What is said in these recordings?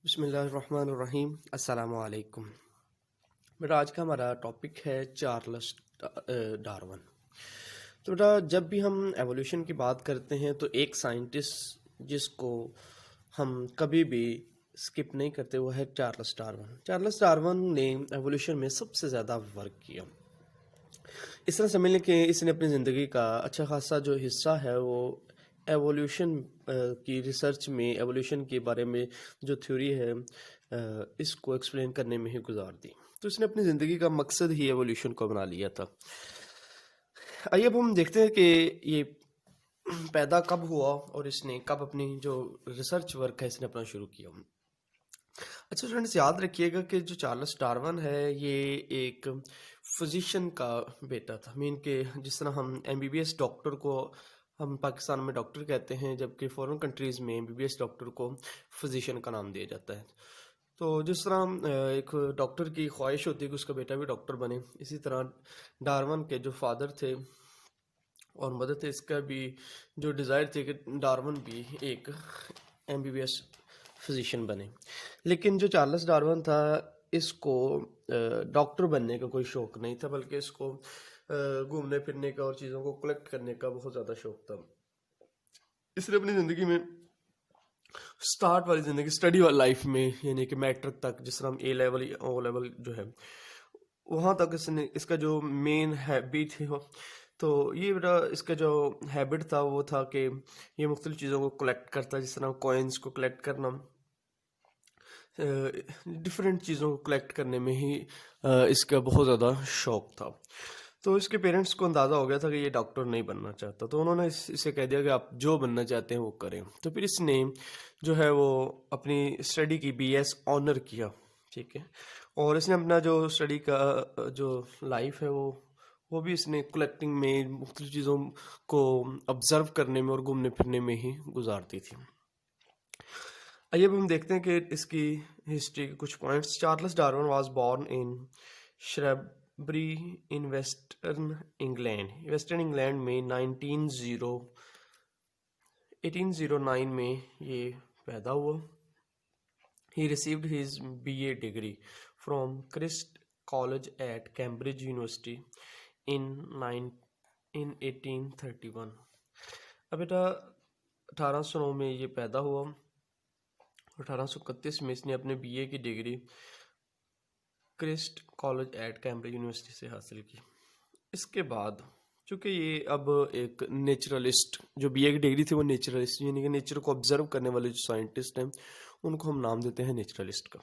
बिस्मिल्लाहिर्रहमानिर्रहीम अस्सलामु अलैकुम। बेटा आज का हमारा टॉपिक है चार्ल्स डार्विन। तो बेटा जब भी हम एवोल्यूशन की बात करते हैं तो एक साइंटिस्ट जिसको हम कभी भी स्किप नहीं करते वो है चार्ल्स डार्विन। चार्ल्स डार्विन ने एवोल्यूशन में सबसे ज़्यादा वर्क किया। इस तरह समझ लें कि इसने अपनी ज़िंदगी का अच्छा खासा जो हिस्सा है वो एवोल्यूशन की रिसर्च में, एवोल्यूशन के बारे में जो थ्योरी है इसको एक्सप्लेन करने में ही गुजार दी। तो इसने अपनी ज़िंदगी का मकसद ही एवोल्यूशन को बना लिया था। आइए अब हम देखते हैं कि ये पैदा कब हुआ और इसने कब अपनी जो रिसर्च वर्क है इसने अपना शुरू किया। अच्छा फ्रेंड्स, याद रखिएगा कि जो चार्ल्स डार्विन है ये एक फिजिशियन का बेटा था। मीन के जिस तरह हम एमबीबीएस डॉक्टर को हम पाकिस्तान में डॉक्टर कहते हैं, जबकि फॉरेन कंट्रीज़ में एमबीबीएस डॉक्टर को फिजिशियन का नाम दिया जाता है। तो जिस तरह एक डॉक्टर की ख्वाहिश होती है कि उसका बेटा भी डॉक्टर बने, इसी तरह डार्विन के जो फादर थे और मदर थे, इसका भी जो डिज़ायर थी कि डार्विन भी एक एमबीबीएस फिजिशियन बने। लेकिन जो चार्ल्स डार्विन था इसको डॉक्टर बनने का कोई शौक नहीं था, बल्कि इसको घूमने फिरने का और चीज़ों को कलेक्ट करने का बहुत ज़्यादा शौक था। इसने अपनी ज़िंदगी में स्टार्ट वाली ज़िंदगी स्टडी वाली लाइफ में, यानी कि मैट्रिक तक, जिस तरह हम ए लेवल या ओ लेवल जो है वहाँ तक इसने इसका जो मेन हैबिट है तो ये बेटा इसका जो हैबिट था वो था कि ये मुख्तलिफ चीज़ों को कलेक्ट करता, जिस तरह कॉइन्स को कलेक्ट करना, डिफरेंट चीज़ों को कलेक्ट करने में ही इसका बहुत ज़्यादा शौक था। तो इसके पेरेंट्स को अंदाज़ा हो गया था कि ये डॉक्टर नहीं बनना चाहता, तो उन्होंने इसे कह दिया कि आप जो बनना चाहते हैं वो करें। तो फिर इसने जो है वो अपनी स्टडी की बीएस ऑनर किया, ठीक है। और इसने अपना जो स्टडी का जो लाइफ है वो भी इसने कलेक्टिंग में, मुख्तलिफ चीज़ों को ऑब्ज़र्व करने में और घूमने फिरने में ही गुजारती थी। आइए अब हम देखते हैं कि इसकी हिस्ट्री के कुछ points. Charles Darwin was born in Shrewsbury in western England में 1809 में ये पैदा हुआ। He received his BA degree from Christ College at Cambridge University in 1831। अब बेटा 1809 में ये पैदा हुआ। 1831 में इसने अपने बीए की degree Christ College at Cambridge University से हासिल की। इसके बाद चूँकि ये अब एक नेचुरलिस्ट, जो बीए की डिग्री थी वो नेचुरलिस्ट, यानी कि नेचर को ऑब्जर्व करने वाले जो साइंटिस्ट हैं उनको हम नाम देते हैं नेचुरलिस्ट का।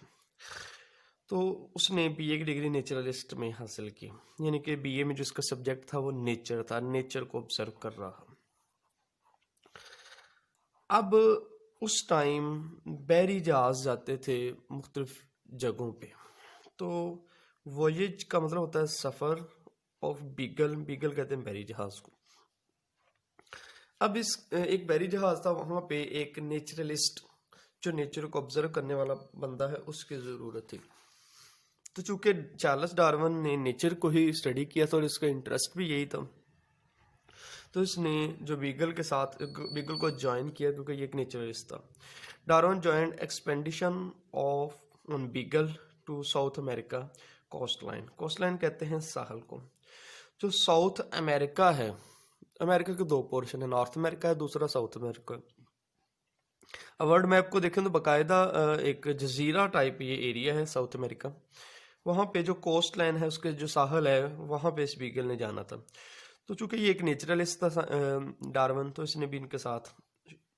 तो उसने बीए की डिग्री नेचुरलिस्ट में हासिल की, यानी कि बीए में जो इसका सब्जेक्ट था वो नेचर था, नेचर को ऑब्जर्व कर रहा। अब उस टाइम बैरी जहाज जाते थे मुख्तलिफ जगहों पे। तो वॉयेज का मतलब होता है सफ़र, ऑफ बीगल, बीगल कहते हैं बैरी जहाज को। अब इस एक बैरी जहाज था, वहाँ पे एक नेचुरलिस्ट जो नेचर को ऑब्जर्व करने वाला बंदा है उसकी ज़रूरत थी। तो चूंकि चार्ल्स डार्विन ने नेचर को ही स्टडी किया था और इसका इंटरेस्ट भी यही था, तो इसने जो बीगल के साथ बीगल को ज्वाइन किया, क्योंकि ये एक नेचुरलिस्ट था। Darwin joined expedition of on Beagle to South America coast line कहते हैं साहल को। जो साउथ अमेरिका है, अमेरिका के दो पोर्शन है, नॉर्थ अमेरिका है, दूसरा साउथ अमेरिका। अब वर्ल्ड मैप को देखें तो बाकायदा एक जजीरा टाइप ये एरिया है साउथ अमेरिका। वहाँ पे जो कोस्ट लाइन है उसके जो साहल है वहाँ पे इस बीगल ने जाना था। तो चूंकि ये एक नेचुरलिस्ट था डार्विन, तो इसने भी इनके साथ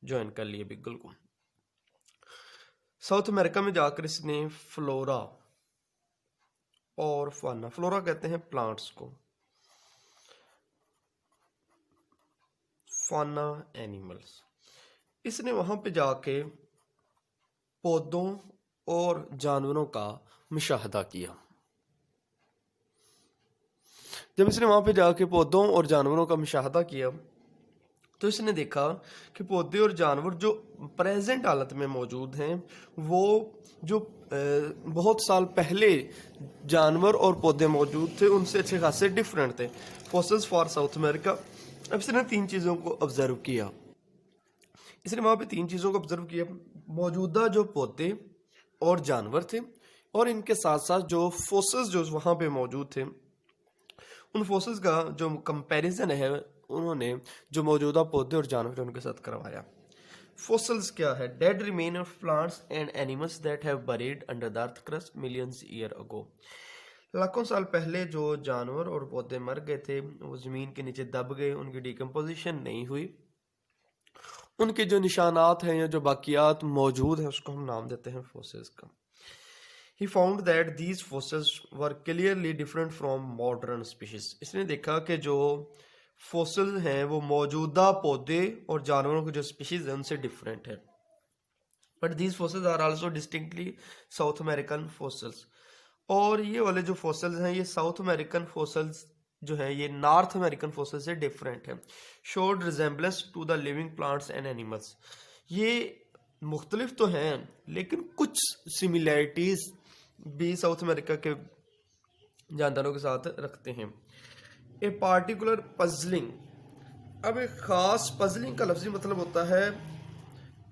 ज्वाइन कर लिया बीगल को। साउथ अमेरिका में जाकर इसने फ्लोरा और फाना, फ्लोरा कहते हैं प्लांट्स को, फाना एनिमल्स, इसने वहां पे जाके पौधों और जानवरों का मुशाहदा किया। जब इसने वहां पे जाके पौधों और जानवरों का मुशाहदा किया तो इसने देखा कि पौधे और जानवर जो प्रेजेंट हालत में मौजूद हैं वो जो बहुत साल पहले जानवर और पौधे मौजूद थे उनसे अच्छे खासे डिफरेंट थे। Fossils for south America. अब इसने तीन चीज़ों को ऑब्जर्व किया। इसने वहाँ पे तीन चीज़ों को ऑब्जर्व किया। मौजूदा जो पौधे, और जानवर थे, और इनके साथ साथ जो फोसिल्स जो वहाँ पे मौजूद थे, उन फोसिल्स का जो कंपैरिजन है उन्होंने जो मौजूदा पौधे और जानवर उनके साथ करवाया। फोसिल्स क्या है? Dead remain of plants and animals that have buried under the earth crust millions year ago. लाखों साल पहले जो जानवर और पौधे मर गए थे, वो ज़मीन के नीचे दब गए, उनकी डिकम्पोजिशन नहीं हुई, उनके जो निशानात हैं या जो बाकियात मौजूद हैं उसको हम नाम देते हैं फोसिल्स का। He found that these fossils were clearly different from modern species। इसने देखा कि जो फॉसिल हैं वो मौजूदा पौधे और जानवरों की जो स्पीशीज है उनसे डिफरेंट है। But these fossils are also distinctly South American fossils. और ये वाले जो फॉसिल्स हैं ये साउथ अमेरिकन फॉसिल्स जो है ये नॉर्थ अमेरिकन फॉसिल से डिफरेंट है। Showed resemblance to the living plants and animals. ये मुख्तलिफ तो हैं लेकिन कुछ सिमिलैरिटीज भी साउथ अमेरिका के जानदारों के साथ रखते हैं। A particular puzzling. अब एक खास पजलिंग का लफ्जी मतलब होता है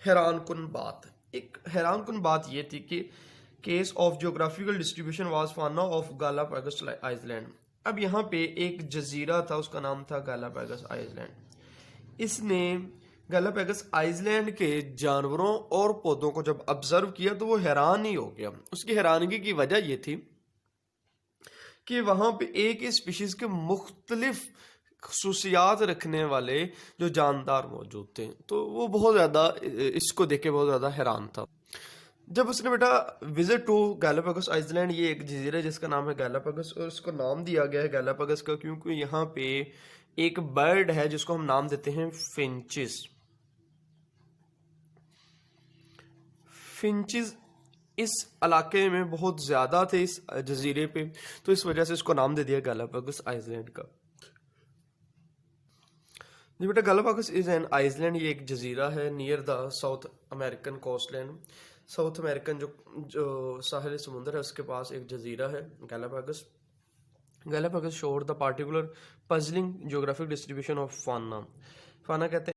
हैरान कुन बात। एक हैरान कुन बात ये थी कि case of geographical distribution was फाना ऑफ गालापागोस आइलैंड। अब यहाँ पे एक जजीरा था, उसका नाम था गालापागोस आइलैंड। इसने गालापागोस आइलैंड के जानवरों और पौधों को जब ऑब्जर्व किया तो वो हैरान ही हो गया। उसकी हैरानगी की वजह ये थी कि वहाँ पे एक ही स्पीशीज के मुख्तलिफ खसूसियात रखने वाले जो जानदार मौजूद थे, तो वो बहुत ज़्यादा इसको देख के बहुत ज़्यादा हैरान था। जब उसने बेटा विजिट टू गालापागोस आइलैंड, ये एक जजीरा है जिसका नाम है गालापागोस, और इसको नाम दिया गया है गालापागोस का क्योंकि यहाँ पे एक बर्ड है जिसको हम नाम देते हैं फिंचिस। फिंचिस इस इलाके में बहुत ज़्यादा थे इस जजीरे पे, तो इस वजह से इसको नाम दे दिया गालापागोस आइलैंड का। जी बेटा, गालापागोस इज एन आइलैंड, ये एक जजीरा है near the South American coastland. South American जो साहिल समुंदर है उसके पास एक जजीरा है Galapagos. Galapagos showed the particular puzzling geographic distribution of fauna. Fauna कहते हैं